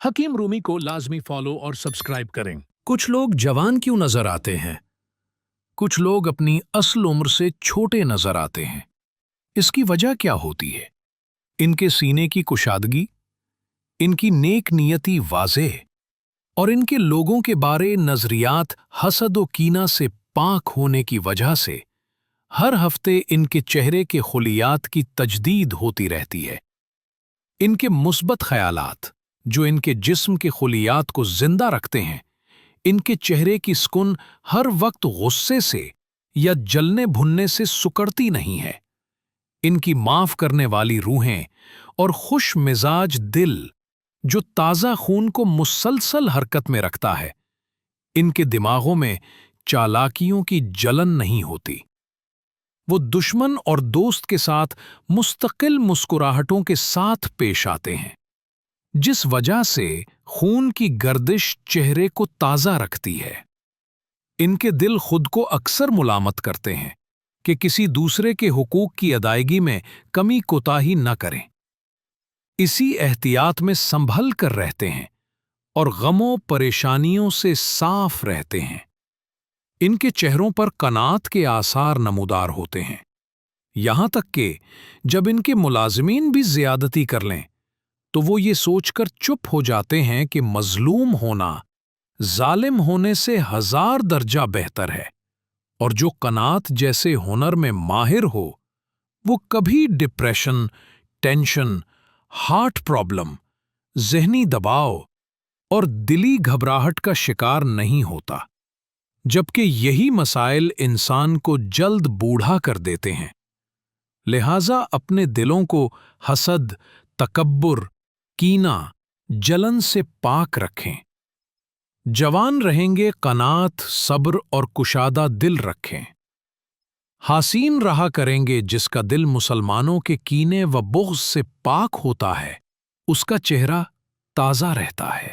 हकीम रूमी को लाजमी फॉलो और सब्सक्राइब करें। कुछ लोग जवान क्यों नजर आते हैं? कुछ लोग अपनी असल उम्र से छोटे नजर आते हैं। इसकी वजह क्या होती है? इनके सीने की कुशादगी, इनकी नेक नियति वाज़ेह और इनके लोगों के बारे नजरियात हसद व कीना से पाक होने की वजह से हर हफ्ते इनके चेहरे के खुलियात की तजदीद होती रहती है। इनके मुस्बत ख्यालात जो इनके जिस्म के खुलियात को जिंदा रखते हैं, इनके चेहरे की स्कुन हर वक्त गुस्से से या जलने भुनने से सुकड़ती नहीं है। इनकी माफ करने वाली रूहें और खुश मिजाज दिल जो ताज़ा खून को मुसलसल हरकत में रखता है, इनके दिमागों में चालाकियों की जलन नहीं होती। वो दुश्मन और दोस्त के साथ मुस्तकिल मुस्कुराहटों के साथ पेश आते हैं, जिस वजह से खून की गर्दिश चेहरे को ताज़ा रखती है। इनके दिल खुद को अक्सर मुलामत करते हैं कि किसी दूसरे के हुकूक की अदायगी में कमी कोताही न करें। इसी एहतियात में संभल कर रहते हैं और गमों परेशानियों से साफ रहते हैं। इनके चेहरों पर कनात के आसार नमूदार होते हैं, यहां तक कि जब इनके मुलाजिमीन भी ज्यादती कर लें तो वो ये सोचकर चुप हो जाते हैं कि मजलूम होना जालिम होने से 1000 दर्जा बेहतर है, और जो कनात जैसे हुनर में माहिर हो वो कभी डिप्रेशन, टेंशन, हार्ट प्रॉब्लम, जहनी दबाव और दिली घबराहट का शिकार नहीं होता, जबकि यही मसाइल इंसान को जल्द बूढ़ा कर देते हैं। लिहाजा अपने दिलों को हसद, तकब्बुर, कीना, जलन से पाक रखें। जवान रहेंगे कनात, सब्र और कुशादा दिल रखें। हासीन रहा करेंगे जिसका दिल मुसलमानों के कीने व बुग़्ज़ से पाक होता है, उसका चेहरा ताज़ा रहता है।